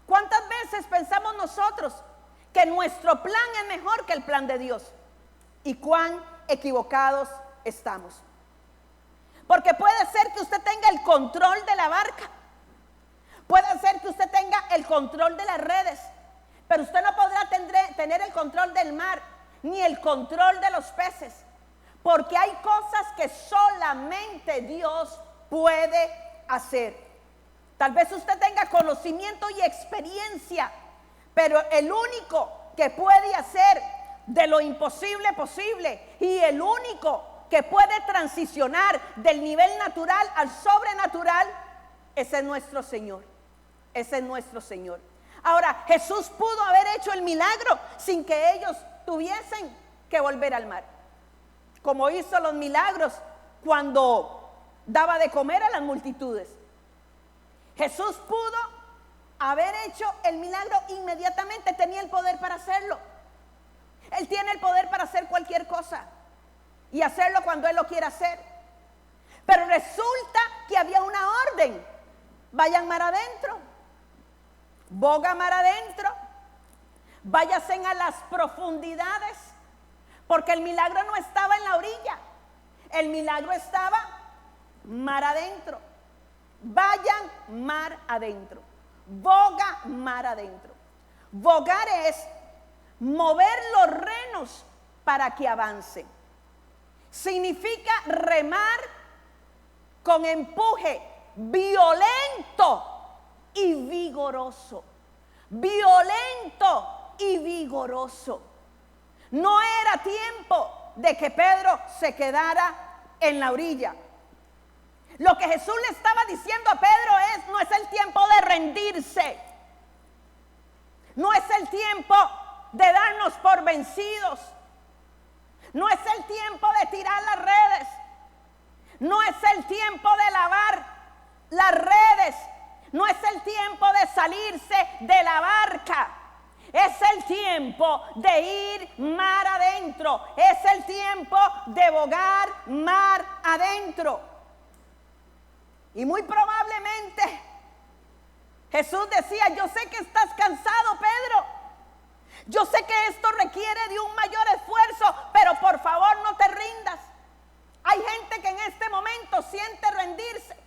¿Cuántas veces pensamos nosotros que nuestro plan es mejor que el plan de Dios? Y cuán equivocados estamos. Porque puede ser que usted tenga el control de la barca, puede ser que usted tenga el control de las redes, pero usted no podrá tener el control del mar, ni el control de los peces, porque hay cosas que solamente Dios puede hacer. Tal vez usted tenga conocimiento y experiencia, pero el único que puede hacer de lo imposible posible, y el único que puede transicionar del nivel natural al sobrenatural, ese es nuestro Señor. Ese es nuestro Señor. Ahora, Jesús pudo haber hecho el milagro sin que ellos tuviesen que volver al mar, como hizo los milagros cuando daba de comer a las multitudes. Jesús pudo haber hecho el milagro inmediatamente, tenía el poder para hacerlo. Él tiene el poder para hacer cualquier cosa y hacerlo cuando Él lo quiera hacer. Pero resulta que había una orden: vayan mar adentro, boga mar adentro, váyanse a las profundidades, porque el milagro no estaba en la orilla, el milagro estaba mar adentro. Vayan mar adentro, boga mar adentro. Bogar es mover los renos para que avancen. Significa remar con empuje violento y vigoroso. Violento y vigoroso. No era tiempo de que Pedro se quedara en la orilla. Lo que Jesús le estaba diciendo a Pedro no es el tiempo de rendirse. No es el tiempo de darnos por vencidos. No es el tiempo de tirar las redes. No es el tiempo de lavar las redes. No es el tiempo de salirse de la barca. Es el tiempo de ir mar adentro. Es el tiempo de bogar mar adentro. Y muy probablemente Jesús decía: yo sé que estás cansado, Pedro. Yo sé que esto requiere de un mayor esfuerzo, pero por favor no te rindas. Hay gente que en este momento siente rendirse.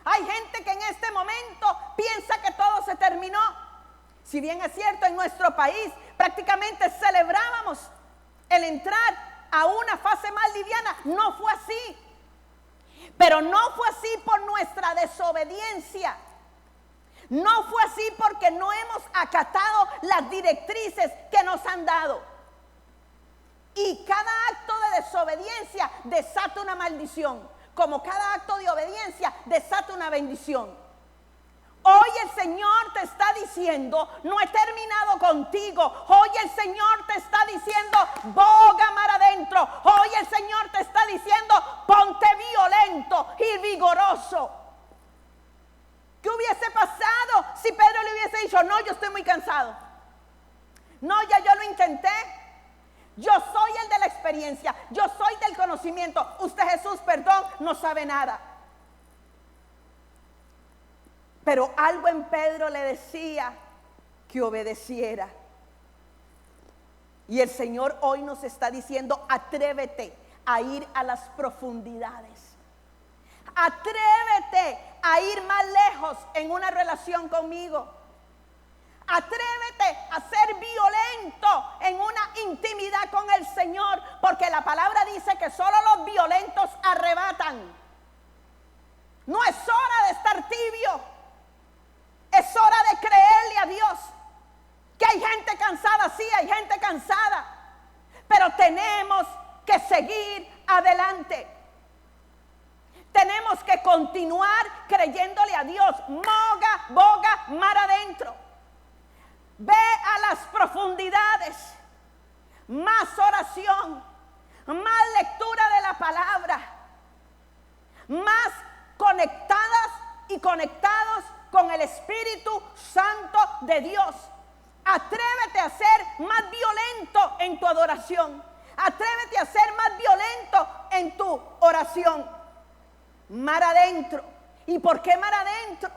Hay gente que en este momento piensa que todo se terminó. Si bien es cierto, en nuestro país prácticamente celebrábamos el entrar a una fase más liviana, no fue así. Pero no fue así por nuestra desobediencia. No fue así porque no hemos acatado las directrices que nos han dado. Y cada acto de desobediencia desata una maldición, como cada acto de obediencia desata una bendición. Hoy el Señor te está diciendo: no he terminado contigo. Hoy el Señor te está diciendo: boga mar adentro. Hoy el Señor te está diciendo: ponte violento y vigoroso. ¿Qué hubiese pasado si Pedro le hubiese dicho: no, yo estoy muy cansado? No, ya yo lo intenté. Yo soy el de la experiencia. Yo soy del conocimiento. Usted, Jesús, perdón, no sabe nada. Pero algo en Pedro le decía que obedeciera. Y el Señor hoy nos está diciendo: atrévete a ir a las profundidades. Atrévete a ir más lejos en una relación conmigo. Atrévete a ser violento en una intimidad con el Señor, porque la palabra dice que solo los violentos arrebatan. No es hora de estar tibio. Es hora de creerle a Dios. Que hay gente cansada, sí, hay gente cansada, pero tenemos que seguir adelante. Tenemos que continuar creyéndole a Dios. Boga mar adentro. Ve a las profundidades. Más oración, más lectura de la palabra, más conectadas y conectados con el Espíritu Santo de Dios. Atrévete a ser más violento en tu adoración. Atrévete a ser más violento en tu oración. Mar adentro. ¿Y por qué mar adentro?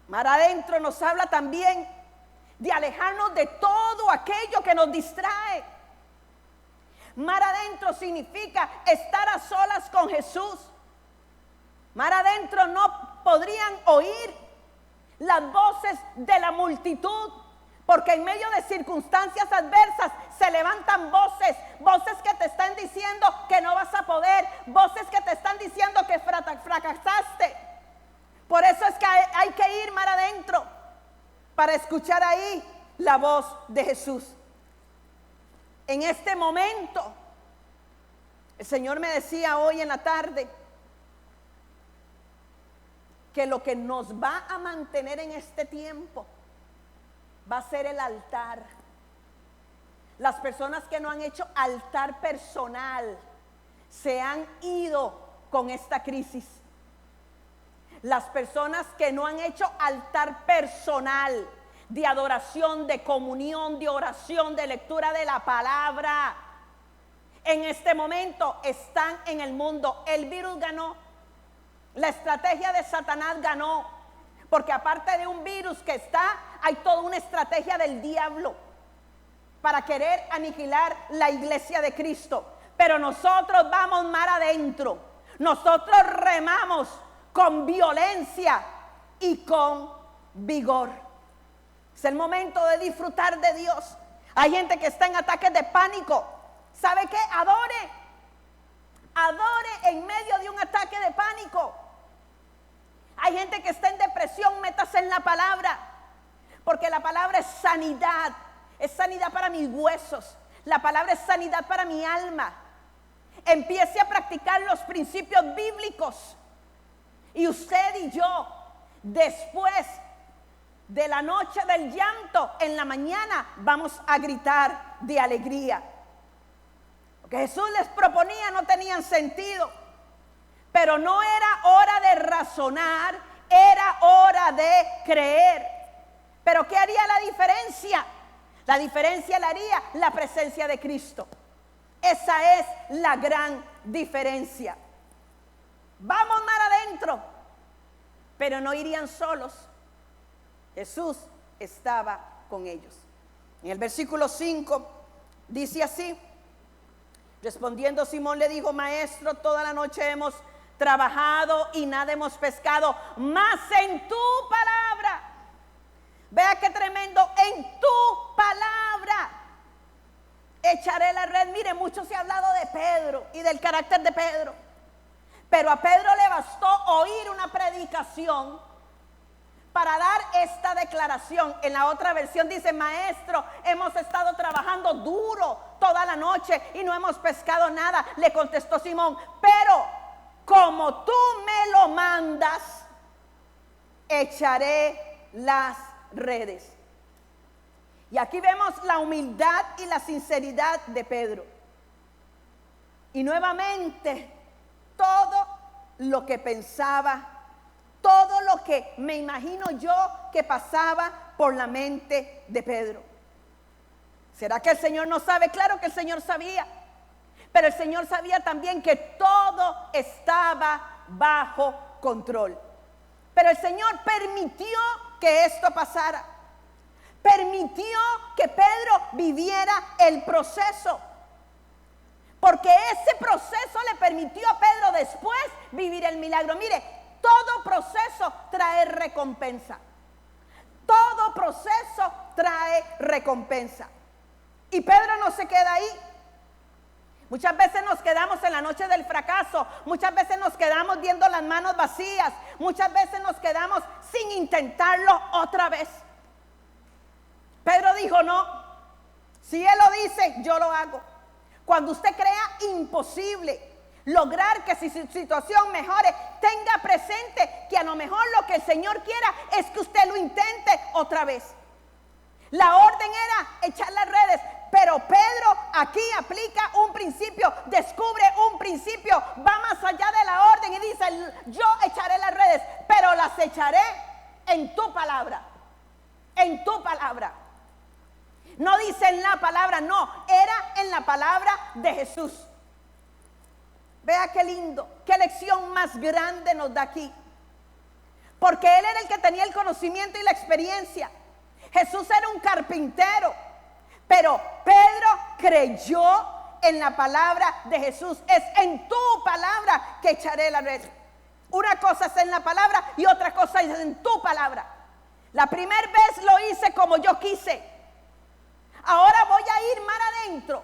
Mar adentro nos habla también de alejarnos de todo aquello que nos distrae. Mar adentro significa estar a solas con Jesús. Mar adentro no podrían oír las voces de la multitud, porque en medio de circunstancias adversas se levantan voces que te están diciendo que no vas a poder, voces que te están diciendo que fracasaste. Por eso es que hay que ir mar adentro para escuchar ahí la voz de Jesús. En este momento, el Señor me decía hoy en la tarde que lo que nos va a mantener en este tiempo va a ser el altar. Las personas que no han hecho altar personal se han ido con esta crisis. Las personas que no han hecho altar personal de adoración, de comunión, de oración, de lectura de la palabra, en este momento están en el mundo. El virus ganó. La estrategia de Satanás ganó. Porque aparte de un virus que está, hay toda una estrategia del diablo para querer aniquilar la iglesia de Cristo. Pero nosotros vamos mar adentro. Nosotros remamos con violencia y con vigor. Es el momento de disfrutar de Dios. Hay gente que está en ataques de pánico. ¿Sabe qué? Adore. Adore en medio de un ataque de pánico. Hay gente que está en depresión, métase en la palabra, porque la palabra es sanidad para mis huesos, la palabra es sanidad para mi alma. Empiece a practicar los principios bíblicos y usted y yo, después de la noche del llanto, en la mañana vamos a gritar de alegría. Lo que Jesús les proponía no tenían sentido, pero no era hora de razonar, era hora de creer. Pero ¿qué haría la diferencia? La diferencia la haría la presencia de Cristo. Esa es la gran diferencia. Vamos mar adentro, pero no irían solos. Jesús estaba con ellos. En el versículo 5 dice así: respondiendo Simón le dijo: Maestro, toda la noche hemos trabajado y nada hemos pescado, mas en tu palabra, vea qué tremendo, en tu palabra echaré la red. Mire, mucho se ha hablado de Pedro y del carácter de Pedro, pero a Pedro le bastó oír una predicación para dar esta declaración. En la otra versión dice: Maestro, hemos estado trabajando duro toda la noche y no hemos pescado nada. Le contestó Simón: pero como tú me lo mandas, echaré las redes. Y aquí vemos la humildad y la sinceridad de Pedro. Y nuevamente, todo lo que pensaba, todo lo que me imagino yo que pasaba por la mente de Pedro. ¿Será que el Señor no sabe? Claro que el Señor sabía. Pero el Señor sabía también que todo estaba bajo control. Pero el Señor permitió que esto pasara. Permitió que Pedro viviera el proceso. Porque ese proceso le permitió a Pedro después vivir el milagro. Mire, todo proceso trae recompensa. Todo proceso trae recompensa. Y Pedro no se queda ahí. Muchas veces nos quedamos en la noche del fracaso, muchas veces nos quedamos viendo las manos vacías, muchas veces nos quedamos sin intentarlo otra vez. Pedro dijo: no, si Él lo dice, yo lo hago. Cuando usted crea imposible lograr que su situación mejore, tenga presente que a lo mejor lo que el Señor quiera es que usted lo intente otra vez. La orden era echar las redes, pero Pedro aquí aplica un principio, descubre un principio, va más allá de la orden y dice: yo echaré las redes, pero las echaré en tu palabra. En tu palabra. No dice en la palabra, no, era en la palabra de Jesús. Vea qué lindo, qué lección más grande nos da aquí. Porque Él era el que tenía el conocimiento y la experiencia. Jesús era un carpintero, pero Pedro creyó en la palabra de Jesús. Es en tu palabra que echaré la red. Una cosa es en la palabra y otra cosa es en tu palabra. La primera vez lo hice como yo quise. Ahora voy a ir mar adentro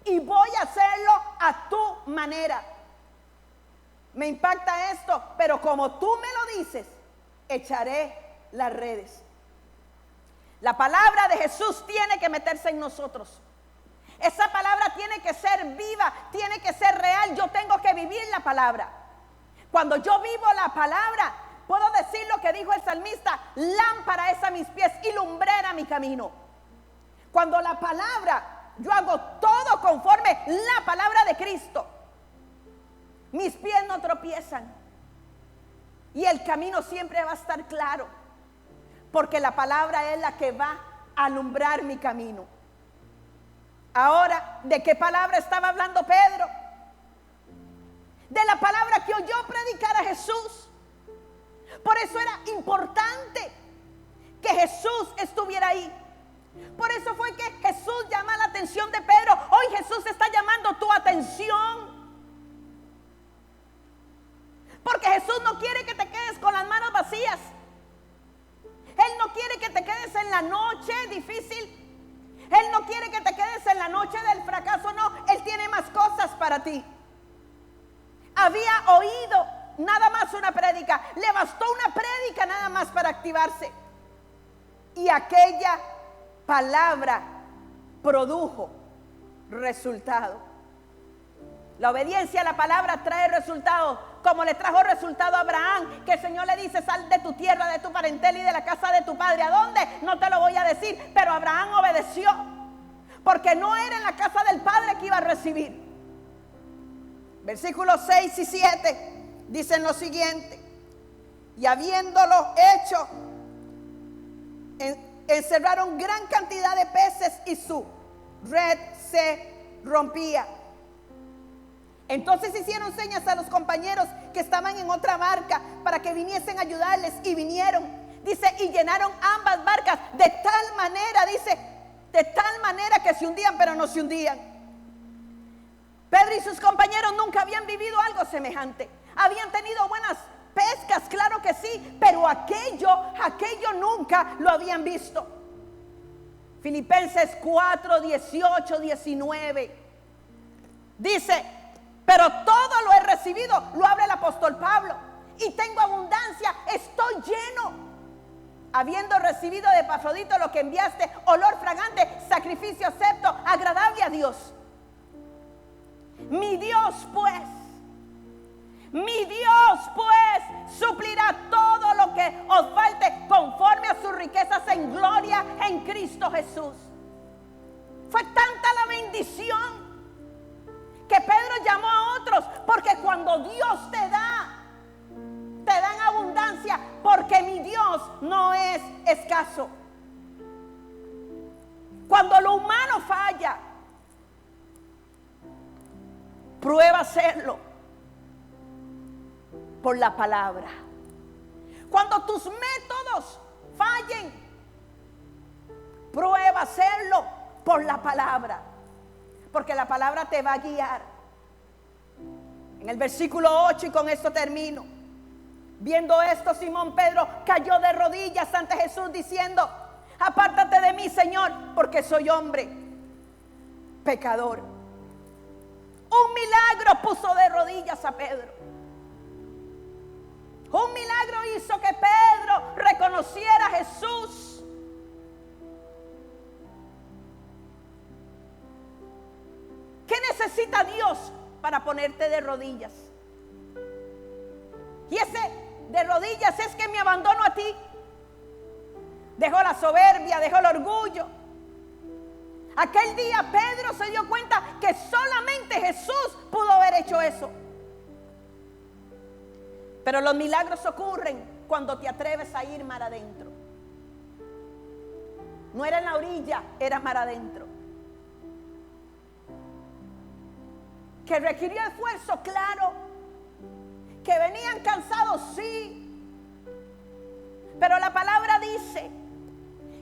y voy a hacerlo a tu manera. Me impacta esto, pero como tú me lo dices, echaré las redes. La palabra de Jesús tiene que meterse en nosotros. Esa palabra tiene que ser viva, tiene que ser real. Yo tengo que vivir la palabra. Cuando yo vivo la palabra, puedo decir lo que dijo el salmista: lámpara es a mis pies y lumbrera mi camino. Cuando la palabra, yo hago todo conforme la palabra de Cristo, mis pies no tropiezan y el camino siempre va a estar claro, porque la palabra es la que va a alumbrar mi camino. Ahora, ¿de qué palabra estaba hablando Pedro? De la palabra que oyó predicar a Jesús. Por eso era importante que Jesús estuviera ahí. Por eso fue que Jesús llama la atención de Pedro. Hoy Jesús está llamando tu atención. Porque Jesús no quiere que te quedes con las manos vacías. Él no quiere que te quedes en la noche difícil. Él no quiere que te quedes en la noche del fracaso. No, Él tiene más cosas para ti. había oído nada más una prédica, le bastó una prédica nada más para activarse. Y aquella palabra produjo resultado. La obediencia a la palabra trae resultados, como le trajo resultado a Abraham, que el Señor le dice: sal de tu tierra, de tu parentela y de la casa de tu padre. ¿A dónde? No te lo voy a decir, pero Abraham obedeció, porque no era en la casa del padre que iba a recibir. Versículos 6 y 7 dicen lo siguiente: y habiéndolo hecho, encerraron gran cantidad de peces y su red se rompía. Entonces hicieron señas a los compañeros que estaban en otra barca para que viniesen a ayudarles, y vinieron. Dice, y llenaron ambas barcas de tal manera, dice, de tal manera que se hundían, pero no se hundían. Pedro y sus compañeros nunca habían vivido algo semejante. Habían tenido buenas pescas, claro que sí, pero aquello nunca lo habían visto. Filipenses 4, 18, 19 dice: pero todo lo he recibido, lo habla el apóstol Pablo, y tengo abundancia, estoy lleno, habiendo recibido de Epafrodito lo que enviaste, olor fragante, sacrificio acepto, agradable a Dios. Mi Dios pues suplirá todo lo que os falte conforme a sus riquezas en gloria en Cristo Jesús. Fue tanta la bendición que Pedro llamó a otros, porque cuando Dios te da en abundancia, porque mi Dios no es escaso. Cuando lo humano falla, prueba hacerlo por la palabra. Cuando tus métodos fallen, prueba hacerlo por la palabra, porque la palabra te va a guiar. En el versículo 8, y con esto termino: viendo esto, Simón Pedro cayó de rodillas ante Jesús diciendo: apártate de mí, Señor, porque soy hombre pecador. Un milagro puso de rodillas a Pedro. Un milagro hizo que Pedro reconociera a Jesús. ¿Qué necesita Dios para ponerte de rodillas? Y ese de rodillas es que me abandono a ti. Dejó la soberbia, dejó el orgullo. Aquel día Pedro se dio cuenta que solamente Jesús pudo haber hecho eso. Pero los milagros ocurren cuando te atreves a ir mar adentro. No era en la orilla, era mar adentro. Que requirió esfuerzo, claro. Que venían cansados, sí. Pero la palabra dice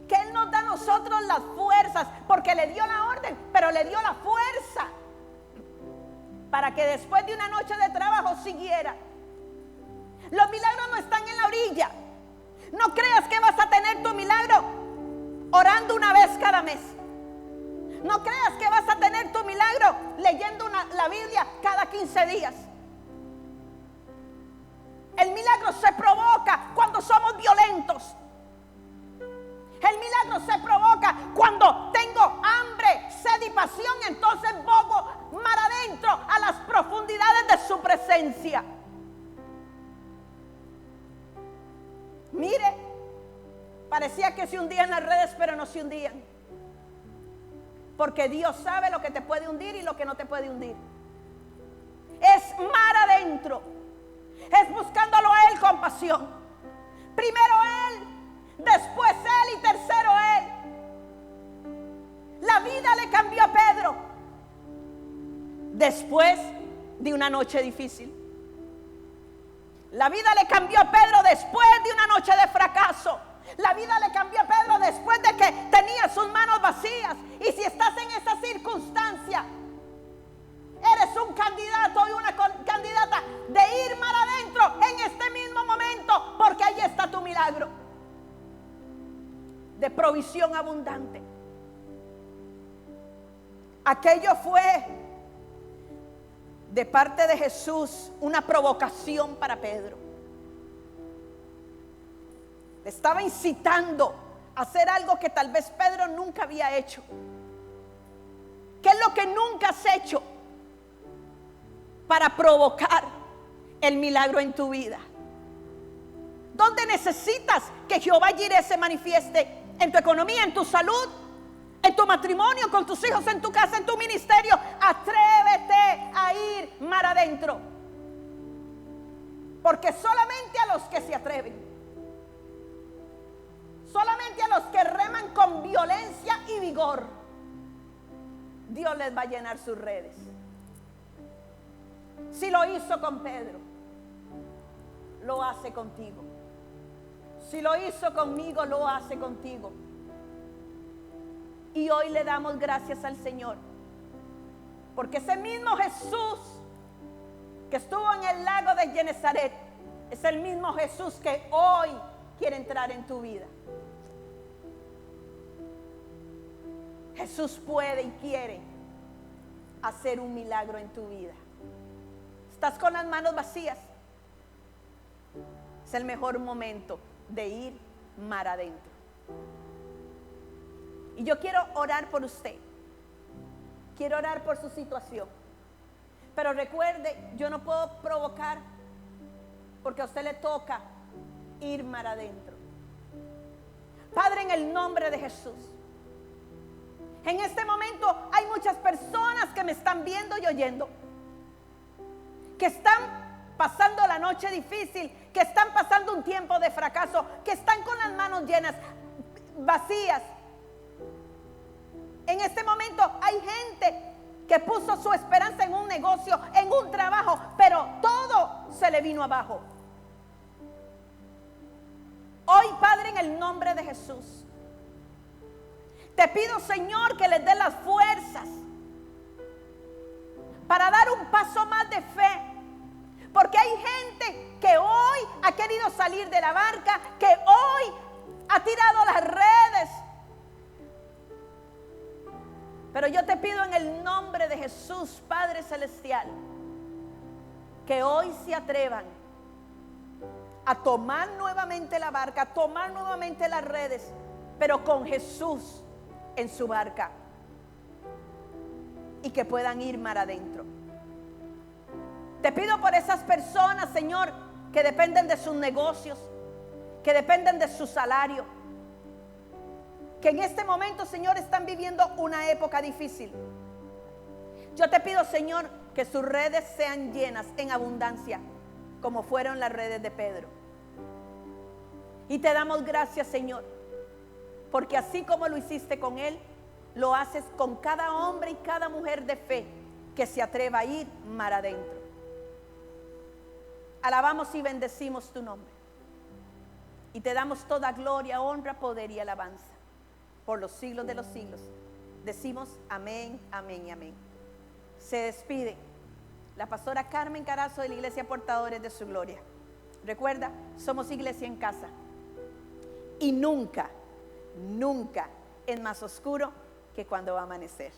que Él nos da a nosotros las fuerzas, porque le dio la orden, pero le dio la fuerza para que después de una noche de trabajo siguiera. Los milagros no están en la orilla. No creas que vas a tener tu milagro orando una vez cada mes. No creas que vas a tener tu milagro leyendo la Biblia cada 15 días. El milagro se provoca cuando somos violentos. El milagro se provoca cuando tengo hambre, sed y pasión. Entonces voy mar adentro a las profundidades de su presencia. Mire, parecía que se hundían las redes, pero no se hundían. Porque Dios sabe lo que te puede hundir y lo que no te puede hundir. Es mar adentro. Es buscándolo a Él con pasión. Primero Él, después Él y tercero Él. La vida le cambió a Pedro después de una noche difícil. La vida le cambió a Pedro después de una noche de fracaso. La vida le cambió a Pedro después de que tenía sus manos vacías. Y si estás en esa circunstancia, eres un candidato y una candidata de ir mar adentro en este mismo momento, porque ahí está tu milagro de provisión abundante. Aquello fue de parte de Jesús una provocación para Pedro. Le estaba incitando a hacer algo que tal vez Pedro nunca había hecho. ¿Qué es lo que nunca has hecho para provocar el milagro en tu vida? ¿Dónde necesitas que Jehová Jireh se manifieste? ¿En tu economía, en tu salud, en tu matrimonio, con tus hijos, en tu casa, en tu ministerio? Atrévete a ir mar adentro, porque solamente a los que se atreven, solamente a los que reman con violencia y vigor, Dios les va a llenar sus redes. Si lo hizo con Pedro, lo hace contigo. Si lo hizo conmigo, lo hace contigo. Y hoy le damos gracias al Señor, porque ese mismo Jesús que estuvo en el lago de Genezaret es el mismo Jesús que hoy quiere entrar en tu vida. Jesús puede y quiere hacer un milagro en tu vida. ¿Estás con las manos vacías? Es el mejor momento de ir mar adentro. Y yo quiero orar por usted. Quiero orar por su situación. Pero recuerde, yo no puedo provocar, porque a usted le toca ir mar adentro. Padre, en el nombre de Jesús, en este momento hay muchas personas que me están viendo y oyendo, que están pasando la noche difícil, que están pasando un tiempo de fracaso, que están con las manos llenas, vacías. En este momento hay gente que puso su esperanza en un negocio, en un trabajo, pero todo se le vino abajo. Hoy, Padre, en el nombre de Jesús, te pido, Señor, que les dé las fuerzas para dar un paso más de fe. Porque hay gente que hoy ha querido salir de la barca, que hoy ha tirado las redes. Pero yo te pido en el nombre de Jesús, Padre Celestial, que hoy se atrevan a tomar nuevamente la barca, a tomar nuevamente las redes, pero con Jesús en su barca, y que puedan ir mar adentro. Te pido por esas personas, Señor, que dependen de sus negocios, que dependen de su salario, que en este momento, Señor, están viviendo una época difícil. Yo te pido, Señor, que sus redes sean llenas en abundancia, como fueron las redes de Pedro. Y te damos gracias, Señor, porque así como lo hiciste con él, lo haces con cada hombre y cada mujer de fe que se atreva a ir mar adentro. Alabamos y bendecimos tu nombre. Y te damos toda gloria, honra, poder y alabanza por los siglos de los siglos. Decimos amén, amén y amén. Se despide la pastora Carmen Carazo de la Iglesia Portadores de su Gloria. Recuerda, somos iglesia en casa. Y nunca, nunca es más oscuro que cuando va a amanecer.